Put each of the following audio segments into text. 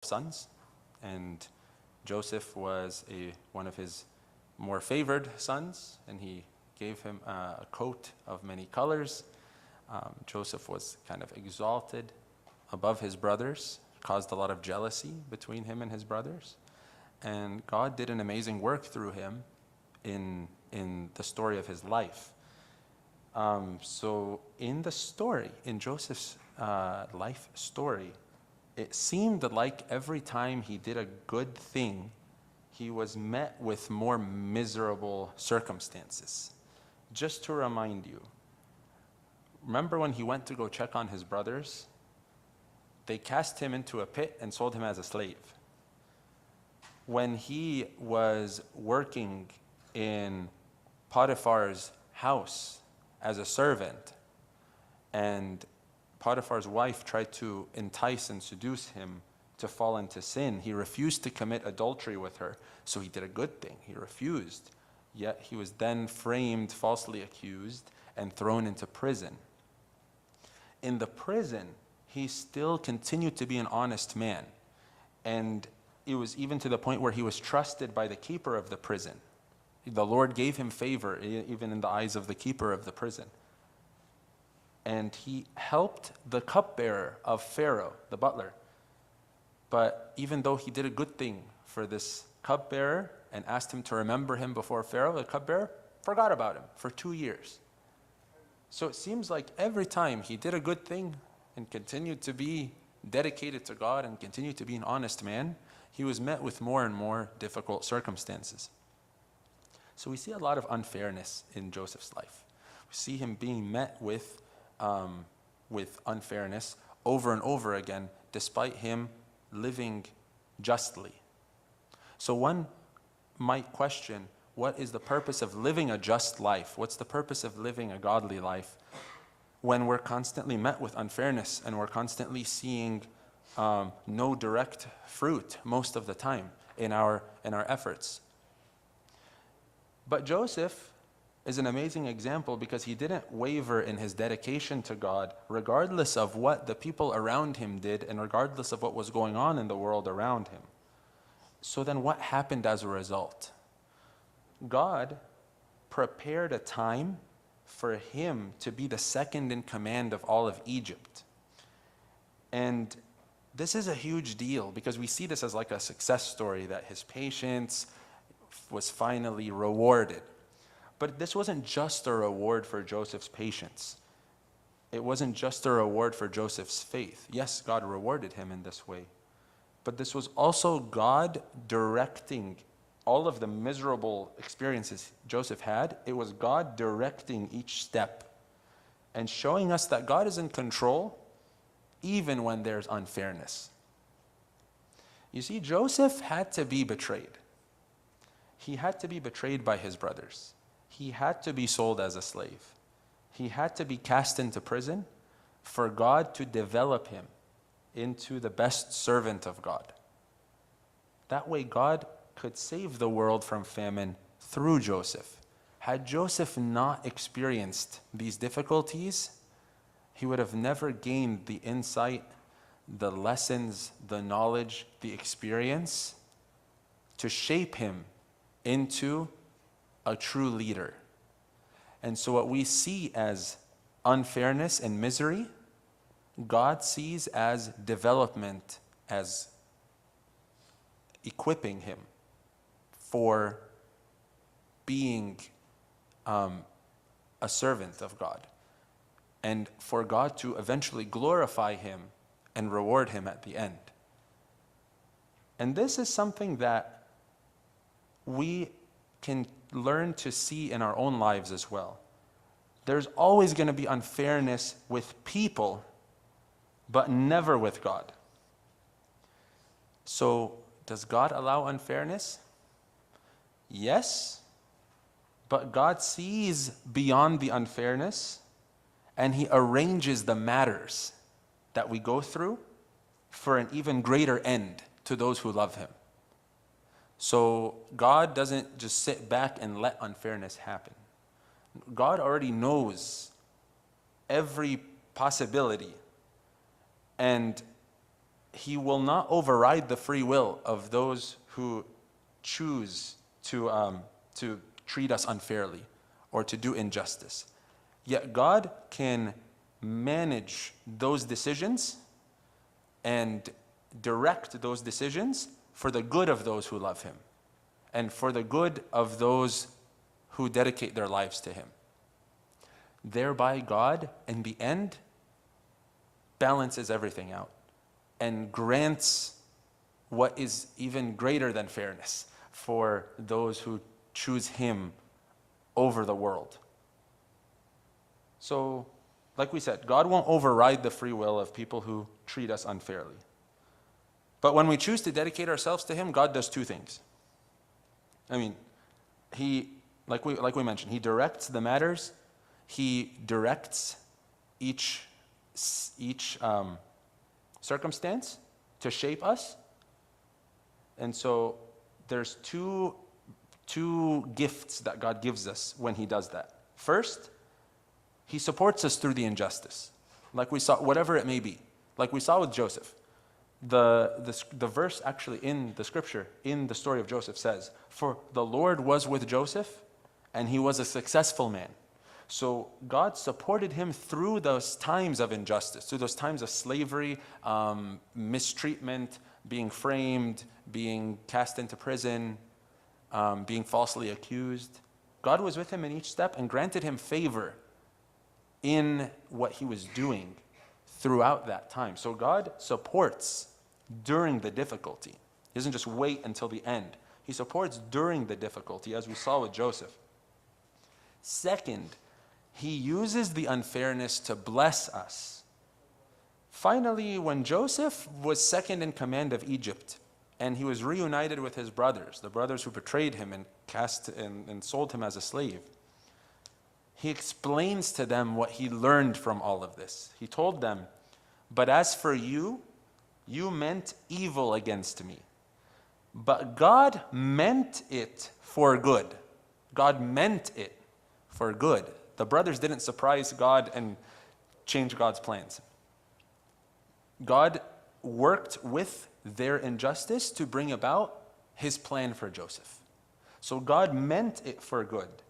sons, and Joseph was one of his more favored sons, and he gave him a coat of many colors. Joseph was kind of exalted above his brothers, caused a lot of jealousy between him and his brothers. And God did an amazing work through him in the story of his life. So in the story, in Joseph's life story, it seemed like every time he did a good thing, he was met with more miserable circumstances. Just to remind you, remember when he went to go check on his brothers? They cast him into a pit and sold him as a slave. When he was working in Potiphar's house as a servant, and Potiphar's wife tried to entice and seduce him to fall into sin, he refused to commit adultery with her. So he did a good thing. He refused. Yet he was then framed, falsely accused, and thrown into prison. In the prison, he still continued to be an honest man. And it was even to the point where he was trusted by the keeper of the prison. The Lord gave him favor, even in the eyes of the keeper of the prison. And he helped the cupbearer of Pharaoh, the butler. But even though he did a good thing for this cupbearer and asked him to remember him before Pharaoh, the cupbearer forgot about him for 2 years. So it seems like every time he did a good thing and continued to be dedicated to God and continued to be an honest man, he was met with more and more difficult circumstances. So we see a lot of unfairness in Joseph's life. We see him being met with unfairness over and over again, despite him living justly. So one might question, what is the purpose of living a just life? What's the purpose of living a godly life when we're constantly met with unfairness and we're constantly seeing no direct fruit most of the time in our efforts? But Joseph is an amazing example because he didn't waver in his dedication to God, regardless of what the people around him did and regardless of what was going on in the world around him. So then what happened as a result? God prepared a time for him to be the second in command of all of Egypt. And this is a huge deal because we see this as like a success story, that his patience was finally rewarded. But this wasn't just a reward for Joseph's patience. It wasn't just a reward for Joseph's faith. Yes, God rewarded him in this way. But this was also God directing all of the miserable experiences Joseph had. It was God directing each step and showing us that God is in control even when there's unfairness. You see, Joseph had to be betrayed. He had to be betrayed by his brothers. He had to be sold as a slave. He had to be cast into prison for God to develop him into the best servant of God. That way God could save the world from famine through Joseph. Had Joseph not experienced these difficulties, he would have never gained the insight, the lessons, the knowledge, the experience to shape him into a true leader. And so what we see as unfairness and misery, God sees as development, as equipping him for being a servant of God, and for God to eventually glorify him and reward him at the end. And this is something that we can learn to see in our own lives as well. There's always going to be unfairness with people, but never with God. So, does God allow unfairness? Yes, but God sees beyond the unfairness and he arranges the matters that we go through for an even greater end to those who love him. So God doesn't just sit back and let unfairness happen. God already knows every possibility, and He will not override the free will of those who choose to treat us unfairly or to do injustice. Yet God can manage those decisions and direct those decisions for the good of those who love Him and for the good of those who dedicate their lives to Him. Thereby God, in the end, balances everything out and grants what is even greater than fairness for those who choose Him over the world. So, like we said, God won't override the free will of people who treat us unfairly. But when we choose to dedicate ourselves to Him, God does two things. I mean, He, like we mentioned, He directs the matters. He directs each circumstance to shape us. And so there's two gifts that God gives us when He does that. First, He supports us through the injustice, like we saw, whatever it may be. Like we saw with Joseph. The verse actually in the scripture, in the story of Joseph says, "For the Lord was with Joseph, and he was a successful man." So God supported him through those times of injustice, through those times of slavery, mistreatment, being framed, being cast into prison, being falsely accused. God was with him in each step and granted him favor in what he was doing throughout that time. So God supports during the difficulty. He doesn't just wait until the end. He supports during the difficulty, as we saw with Joseph. Second, He uses the unfairness to bless us. Finally, when Joseph was second in command of Egypt, and he was reunited with his brothers, the brothers who betrayed him and sold him as a slave, he explains to them what he learned from all of this. He told them, "But as for you, you meant evil against me. But God meant it for good." God meant it for good. The brothers didn't surprise God and change God's plans. God worked with their injustice to bring about His plan for Joseph. So God meant it for good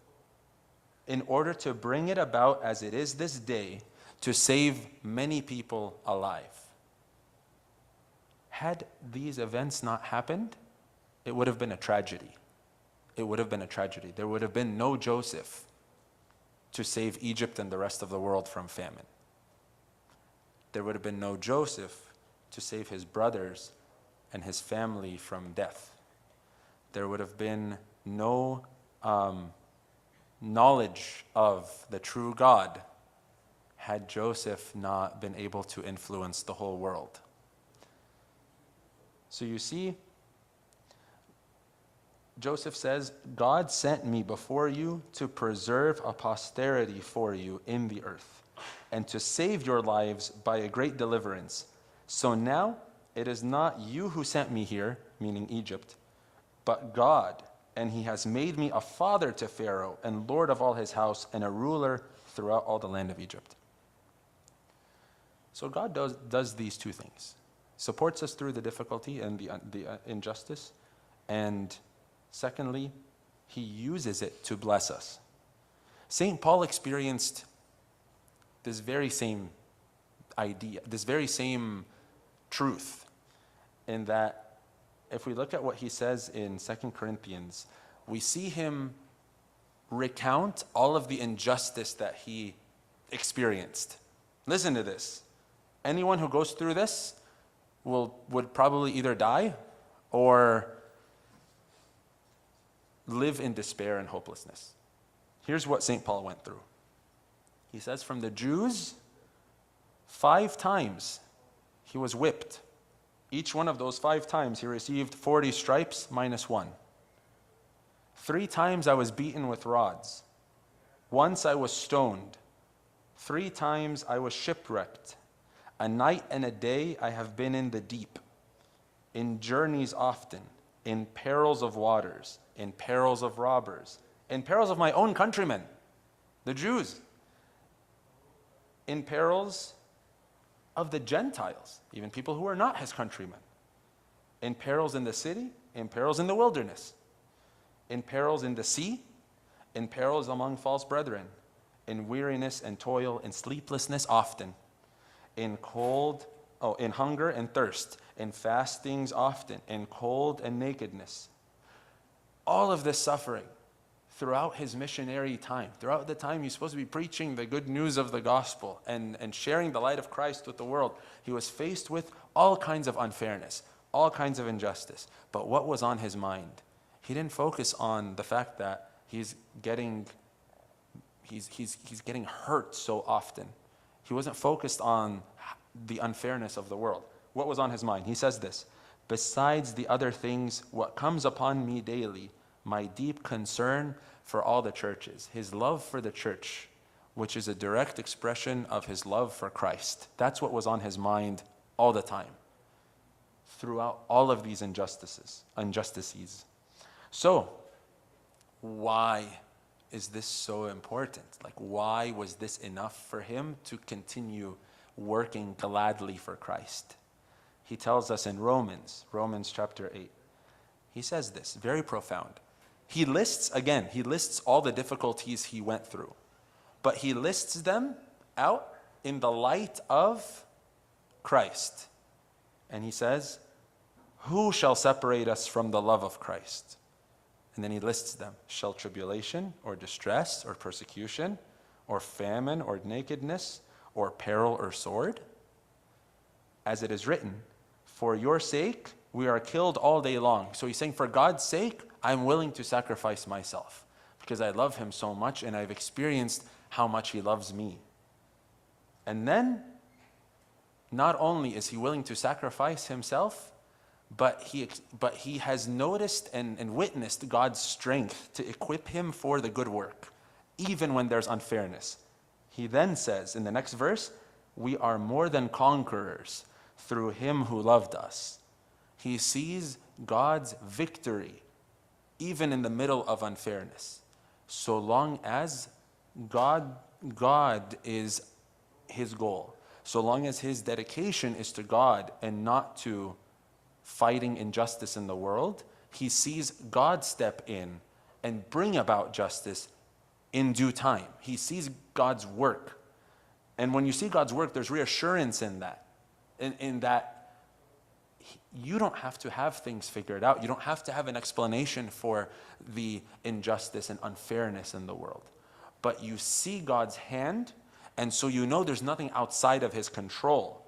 in order to bring it about as it is this day, to save many people alive. Had these events not happened, it would have been a tragedy. It would have been a tragedy. There would have been no Joseph to save Egypt and the rest of the world from famine. There would have been no Joseph to save his brothers and his family from death. There would have been no knowledge of the true God had Joseph not been able to influence the whole world. So you see, Joseph says, "God sent me before you to preserve a posterity for you in the earth, and to save your lives by a great deliverance. So now it is not you who sent me here," meaning Egypt, "but God, and He has made me a father to Pharaoh and lord of all his house and a ruler throughout all the land of Egypt." So God does these two things. Supports us through the difficulty and the injustice, and secondly, He uses it to bless us. St. Paul experienced this very same idea, this very same truth, in that if we look at what he says in 2 Corinthians, we see him recount all of the injustice that he experienced. Listen to this. Anyone who goes through this would probably either die or live in despair and hopelessness. Here's what St. Paul went through. He says, from the Jews, 5 times he was whipped. Each one of those 5 times he received 40 stripes minus 1. 3 times I was beaten with rods. Once I was stoned. 3 times I was shipwrecked. A night and a day I have been in the deep, in journeys often, in perils of waters, in perils of robbers, in perils of my own countrymen, the Jews, in perils of the Gentiles, even people who are not his countrymen. In perils in the city, in perils in the wilderness, in perils in the sea, in perils among false brethren, in weariness and toil, in sleeplessness often, in hunger and thirst, in fastings often, in cold and nakedness. All of this suffering throughout his missionary time, throughout the time he's supposed to be preaching the good news of the gospel and sharing the light of Christ with the world, he was faced with all kinds of unfairness, all kinds of injustice. But what was on his mind? He didn't focus on the fact that he's getting hurt so often. He wasn't focused on the unfairness of the world. What was on his mind? He says this, "Besides the other things, what comes upon me daily, my deep concern for all the churches." His love for the church, which is a direct expression of his love for Christ. That's what was on his mind all the time, throughout all of these injustices. So, why is this so important? Like, why was this enough for him to continue working gladly for Christ? He tells us in Romans chapter 8. He says this, very profound. He lists all the difficulties he went through, but he lists them out in the light of Christ. And he says, "Who shall separate us from the love of Christ?" And then he lists them. Shall tribulation or distress or persecution or famine or nakedness or peril or sword? As it is written, "For your sake we are killed all day long." So he's saying, for God's sake, I'm willing to sacrifice myself because I love him so much and I've experienced how much he loves me. And then, not only is he willing to sacrifice himself, but he has noticed and witnessed God's strength to equip him for the good work, even when there's unfairness. He then says in the next verse, "We are more than conquerors through him who loved us." He sees God's victory even in the middle of unfairness, so long as God is his goal, so long as his dedication is to God and not to fighting injustice in the world. He sees God step in and bring about justice in due time. He sees God's work. And when you see God's work, there's reassurance in that. In that you don't have to have things figured out. You don't have to have an explanation for the injustice and unfairness in the world. But you see God's hand, and so you know there's nothing outside of his control.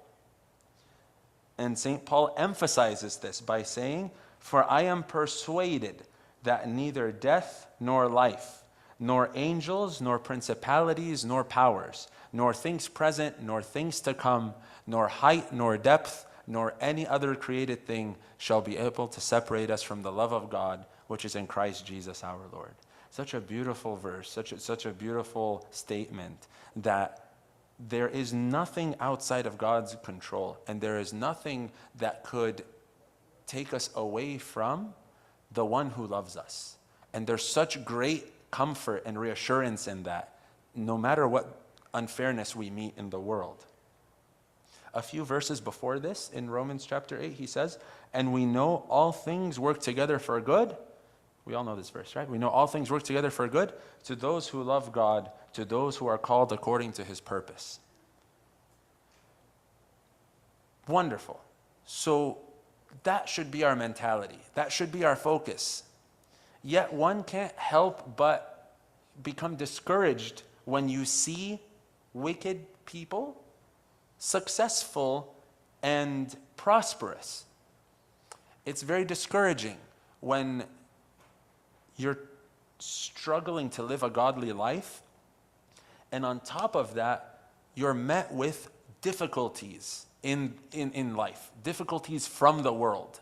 And St. Paul emphasizes this by saying, "For I am persuaded that neither death nor life, nor angels, nor principalities, nor powers, nor things present, nor things to come, nor height, nor depth, nor any other created thing shall be able to separate us from the love of God, which is in Christ Jesus our Lord." Such a beautiful verse, such a beautiful statement that there is nothing outside of God's control, and there is nothing that could take us away from the one who loves us. And there's such great comfort and reassurance in that, no matter what unfairness we meet in the world. A few verses before this, in Romans chapter 8, he says, "And we know all things work together for good." We all know this verse, right? We know all things work together for good to those who love God, to those who are called according to his purpose. Wonderful. So that should be our mentality. That should be our focus. Yet one can't help but become discouraged when you see wicked people successful and prosperous. It's very discouraging when you're struggling to live a godly life, and on top of that, you're met with difficulties in life, difficulties from the world.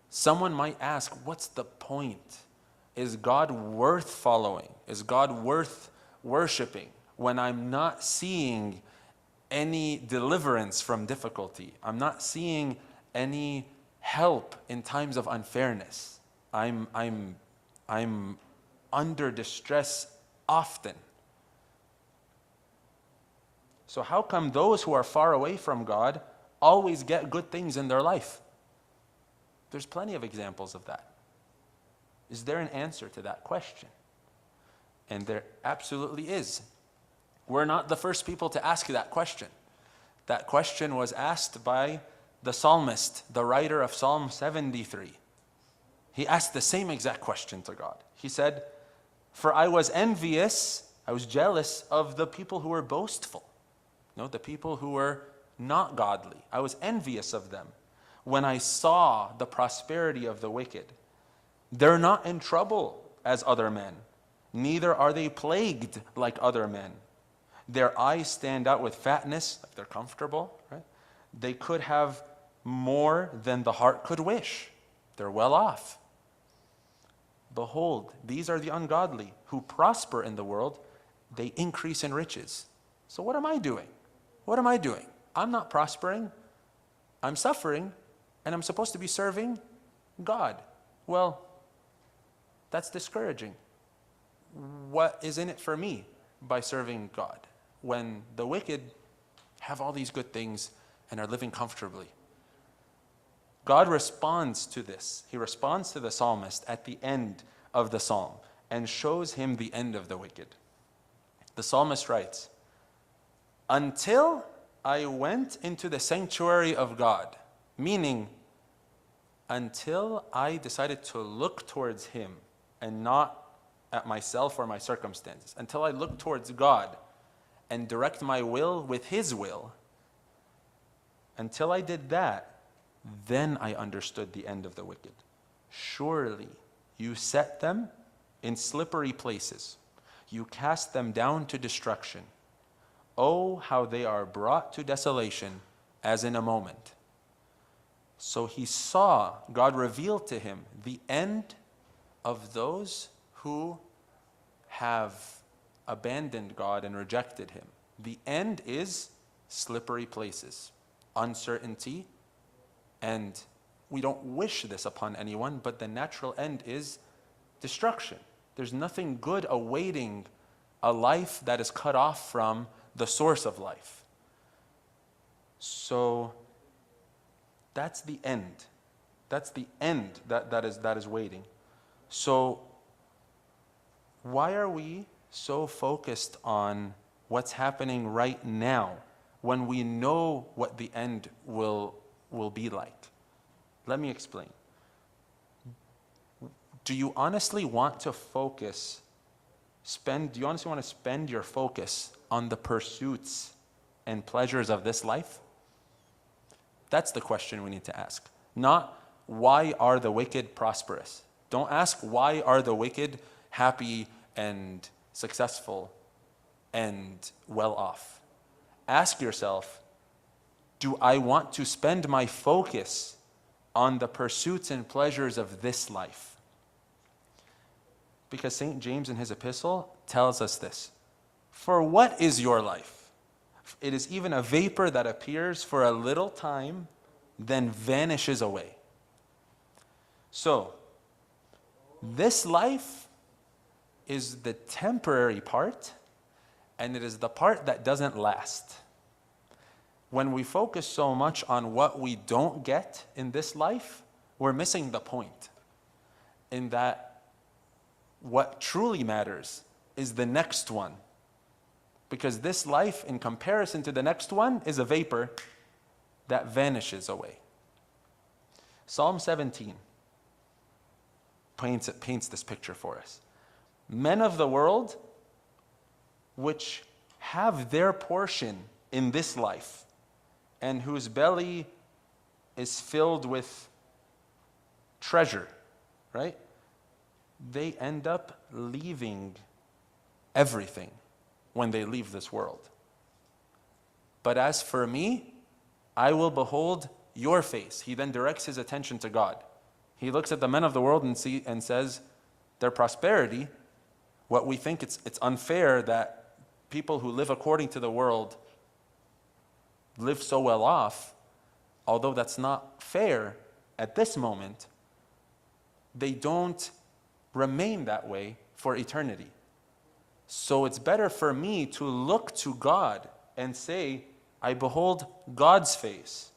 Someone might ask, what's the point? Is God worth following? Is God worth worshiping when I'm not seeing any deliverance from difficulty? I'm not seeing any help in times of unfairness. I'm under distress often. So how come those who are far away from God always get good things in their life? There's plenty of examples of that. Is there an answer to that question? And there absolutely is. We're not the first people to ask that question. That question was asked by the psalmist, the writer of Psalm 73. He asked the same exact question to God. He said, "For I was envious, I was jealous of the people who were boastful." The people who were not godly. I was envious of them when I saw the prosperity of the wicked. They're not in trouble as other men, neither are they plagued like other men. Their eyes stand out with fatness, like they're comfortable, right? They could have more than the heart could wish. They're well off. Behold, these are the ungodly who prosper in the world. They increase in riches. So what am I doing? What am I doing? I'm not prospering. I'm suffering, and I'm supposed to be serving God. Well, that's discouraging. What is in it for me by serving God when the wicked have all these good things and are living comfortably? God responds to this. He responds to the psalmist at the end of the psalm and shows him the end of the wicked. The psalmist writes, "Until I went into the sanctuary of God," meaning until I decided to look towards Him and not at myself or my circumstances, until I look towards God and direct my will with His will, until I did that, then I understood the end of the wicked. Surely you set them in slippery places. You cast them down to destruction. Oh, how they are brought to desolation as in a moment. So he saw, God revealed to him the end of those who have abandoned God and rejected Him. The end is slippery places, uncertainty, and we don't wish this upon anyone, but the natural end is destruction. There's nothing good awaiting a life that is cut off from the source of life. So that's the end. That's the end that is waiting. So why are we so focused on what's happening right now when we know what the end will be like? Let me explain. Do you honestly want to spend your focus on the pursuits and pleasures of this life? That's the question we need to ask. Not, why are the wicked prosperous? Don't ask, why are the wicked happy and successful and well off? Ask yourself, do I want to spend my focus on the pursuits and pleasures of this life? Because St. James in his epistle tells us this. For what is your life? It is even a vapor that appears for a little time, then vanishes away. So, this life is the temporary part, and it is the part that doesn't last. When we focus so much on what we don't get in this life, we're missing the point. In that, what truly matters is the next one. Because this life, in comparison to the next one, is a vapor that vanishes away. Psalm 17 paints this picture for us. Men of the world, which have their portion in this life, and whose belly is filled with treasure, right? They end up leaving everything when they leave this world. But as for me, I will behold your face. He then directs his attention to God. He looks at the men of the world and says, their prosperity, what we think it's unfair that people who live according to the world live so well off, although that's not fair at this moment, they don't remain that way for eternity. So it's better for me to look to God and say, I behold God's face.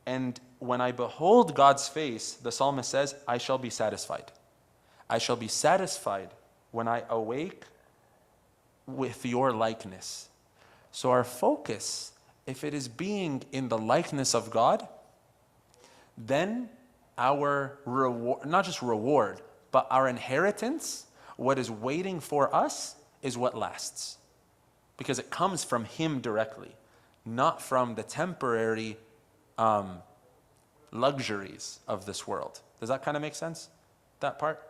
And when I behold God's face, the psalmist says, I shall be satisfied. I shall be satisfied when I awake with your likeness. So our focus, if it is being in the likeness of God, then our reward, not just reward, but our inheritance, what is waiting for us, is what lasts. Because it comes from Him directly, not from the temporary luxuries of this world. Does that kind of make sense, that part?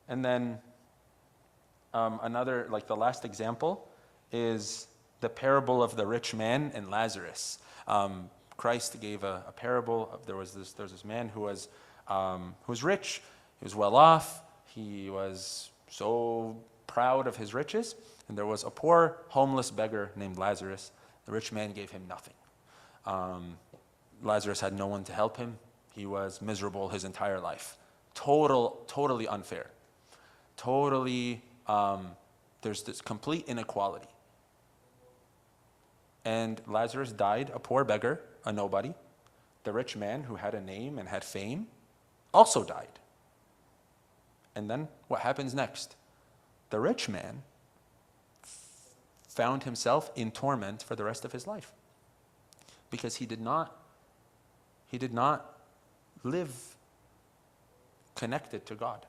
And then another, like the last example, is the parable of the rich man and Lazarus. Christ gave a parable of there was this man who was rich, he was well off, he was so proud of his riches, and there was a poor homeless beggar named Lazarus. The rich man gave him nothing. Lazarus had no one to help him. He was miserable his entire life. Totally unfair. Totally, there's this complete inequality. And Lazarus died, a poor beggar, a nobody. The rich man who had a name and had fame also died. And then what happens next? The rich man found himself in torment for the rest of his life because he did not live connected to God.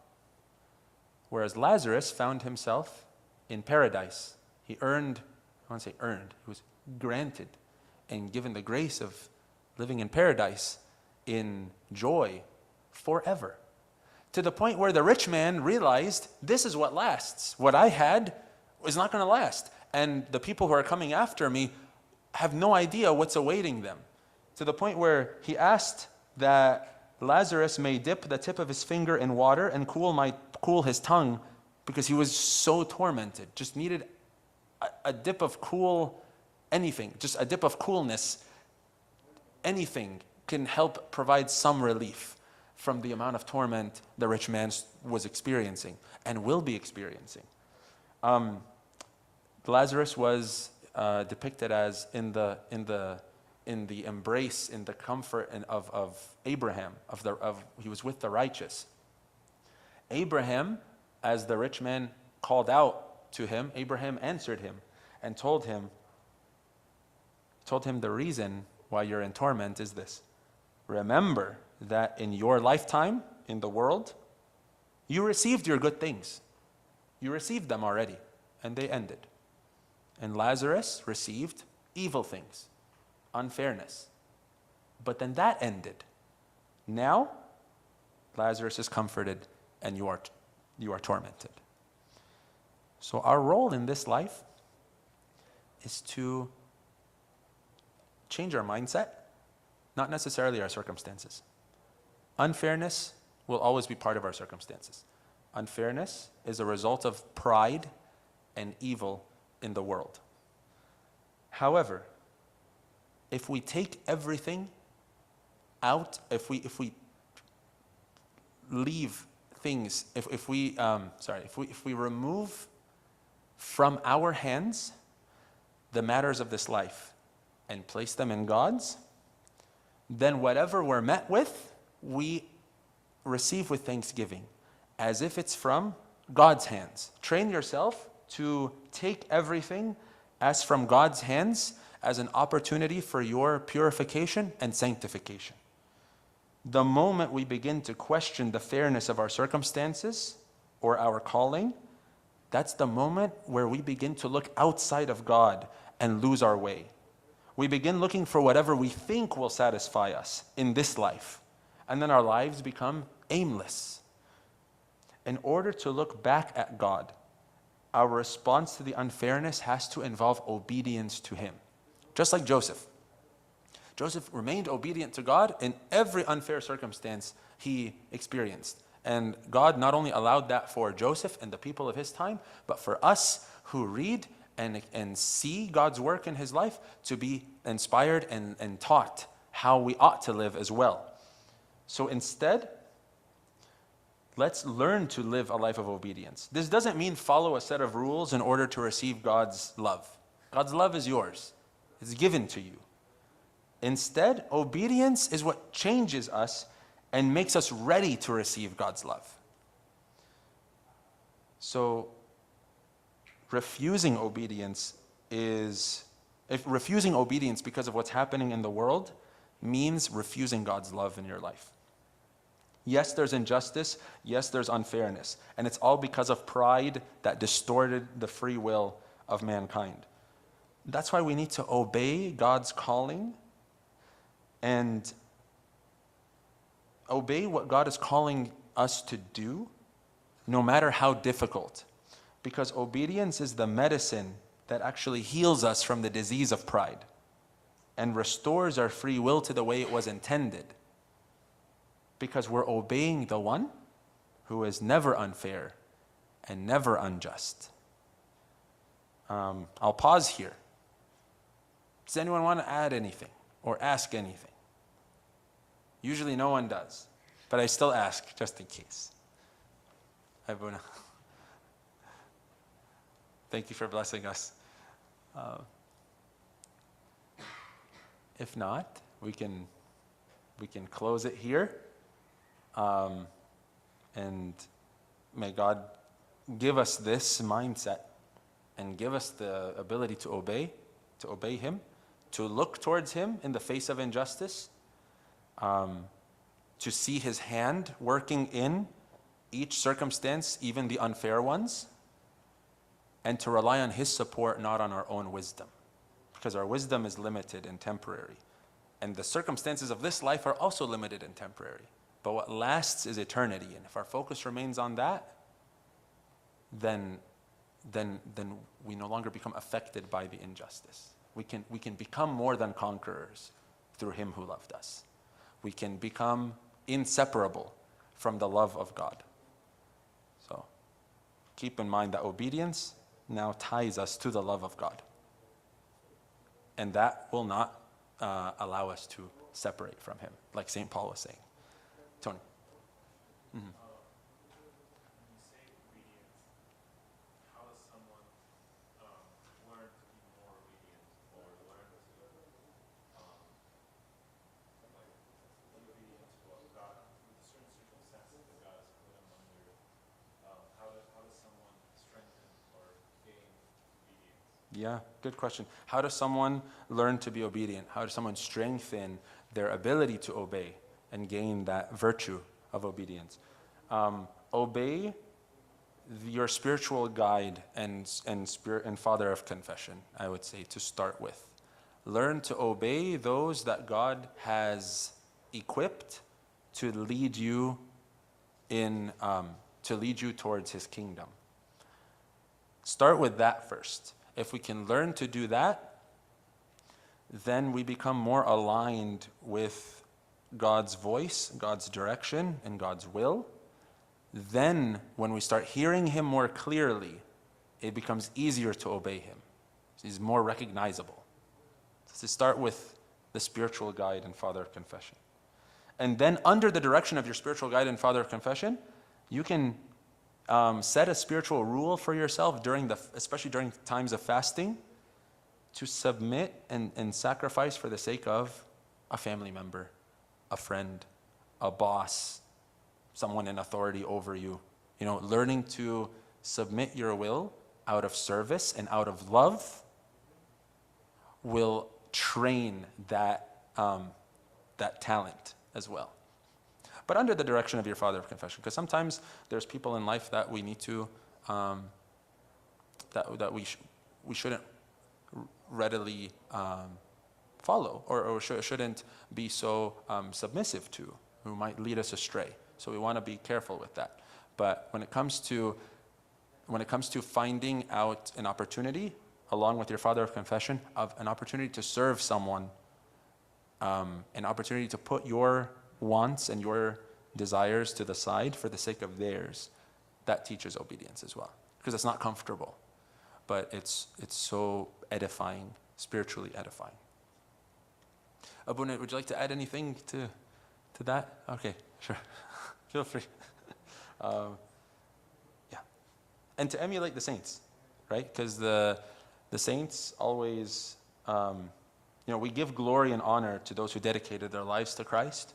Whereas Lazarus found himself in paradise. He earned, I want to say earned, he was granted and given the grace of living in paradise in joy forever. To the point where the rich man realized, this is what lasts. What I had is not going to last. And the people who are coming after me have no idea what's awaiting them. To the point where he asked that Lazarus may dip the tip of his finger in water and cool his tongue, because he was so tormented. Just needed a dip of cool anything, just a dip of coolness. Anything can help provide some relief from the amount of torment the rich man was experiencing and will be experiencing. Lazarus was depicted as in the embrace, in the comfort of Abraham. He was with the righteous. Abraham, as the rich man called out to him, Abraham answered him and told him the reason why you're in torment is this. Remember that in your lifetime in the world, you received your good things. You received them already, and they ended. And Lazarus received evil things, unfairness. But then that ended. Now, Lazarus is comforted, and you are tormented. So our role in this life is to change our mindset, not necessarily our circumstances. Unfairness will always be part of our circumstances. Unfairness is a result of pride and evil in the world. However, if we take everything out, if we leave things, if we remove from our hands the matters of this life and place them in God's, then whatever we're met with, we receive with thanksgiving, as if it's from God's hands. Train yourself to take everything as from God's hands as an opportunity for your purification and sanctification. The moment we begin to question the fairness of our circumstances or our calling, that's the moment where we begin to look outside of God and lose our way. We begin looking for whatever we think will satisfy us in this life, and then our lives become aimless. In order to look back at God, our response to the unfairness has to involve obedience to Him. Just like Joseph. Joseph remained obedient to God in every unfair circumstance he experienced. And God not only allowed that for Joseph and the people of his time, but for us who read and see God's work in his life to be inspired and taught how we ought to live as well. So instead, let's learn to live a life of obedience. This doesn't mean follow a set of rules in order to receive God's love. God's love is yours. It's given to you. Instead, obedience is what changes us and makes us ready to receive God's love. So, refusing obedience because of what's happening in the world means refusing God's love in your life. Yes, there's injustice. Yes, there's unfairness. And it's all because of pride that distorted the free will of mankind. That's why we need to obey God's calling and obey what God is calling us to do, no matter how difficult. Because obedience is the medicine that actually heals us from the disease of pride and restores our free will to the way it was intended. Because we're obeying the one who is never unfair and never unjust. I'll pause here. Does anyone want to add anything or ask anything? Usually no one does, but I still ask just in case. Abuna. Thank you for blessing us. If not, we can close it here. And may God give us this mindset and give us the ability to obey Him, to look towards Him in the face of injustice, to see His hand working in each circumstance, even the unfair ones, and to rely on His support, not on our own wisdom, because our wisdom is limited and temporary. And the circumstances of this life are also limited and temporary. But what lasts is eternity. And if our focus remains on that, then we no longer become affected by the injustice. We can become more than conquerors through Him who loved us. We can become inseparable from the love of God. So keep in mind that obedience now ties us to the love of God. And that will not allow us to separate from Him, like St. Paul was saying. Tony. Mm-hmm. When you say obedience, how does someone learn to be more obedient or learn to be obedient to what God, with certain circumstances that God has put them under? How does someone strengthen or gain obedience? Yeah, good question. How does someone learn to be obedient? How does someone strengthen their ability to obey and gain that virtue of obedience? Obey your spiritual guide and father of confession, I would say, to start with. Learn to obey those that God has equipped to lead you towards His kingdom. Start with that first. If we can learn to do that, then we become more aligned with God's voice, God's direction, and God's will. Then, when we start hearing Him more clearly, it becomes easier to obey Him. He's more recognizable. So start with the spiritual guide and father of confession. And then, under the direction of your spiritual guide and father of confession, you can set a spiritual rule for yourself, especially during times of fasting, to submit and sacrifice for the sake of a family member, a friend, a boss, someone in authority over you. Learning to submit your will out of service and out of love will train that talent as well. But under the direction of your father of confession, because sometimes there's people in life that we need to, that we shouldn't readily follow or shouldn't be so submissive to, who might lead us astray. So we want to be careful with that. But when it comes to finding out an opportunity, along with your father of confession, of an opportunity to serve someone, an opportunity to put your wants and your desires to the side for the sake of theirs, that teaches obedience as well. Because it's not comfortable, but it's so edifying, spiritually edifying. Abuna, would you like to add anything to that? Okay, sure. Feel free. Yeah. And to emulate the saints, right? Because The saints always, we give glory and honor to those who dedicated their lives to Christ.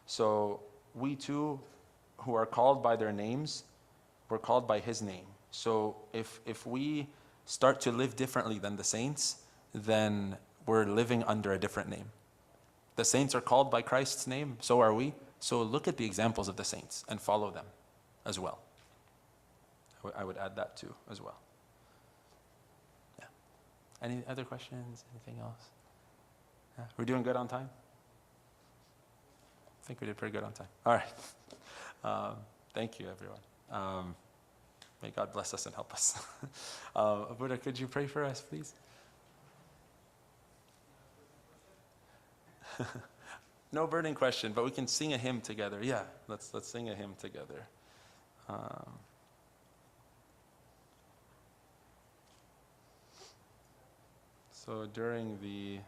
So we too, who are called by their names, we're called by His name. So if we start to live differently than the saints, then we're living under a different name. The saints are called by Christ's name, so are we. So look at the examples of the saints and follow them as well. I would add that too as well. Yeah. Any other questions? Anything else? Yeah. We're doing good on time? I think we did pretty good on time. All right. Thank you, everyone. May God bless us and help us. Buddha, could you pray for us, please? No burning question, but we can sing a hymn together. Yeah, let's sing a hymn together. So during the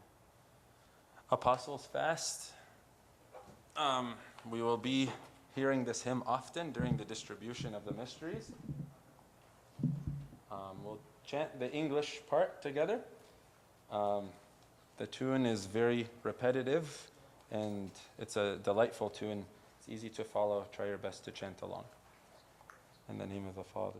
Apostles' Fast, we will be hearing this hymn often during the distribution of the mysteries. We'll chant the English part together. The tune is very repetitive, and it's a delightful tune. It's easy to follow. Try your best to chant along. In the name of the Father.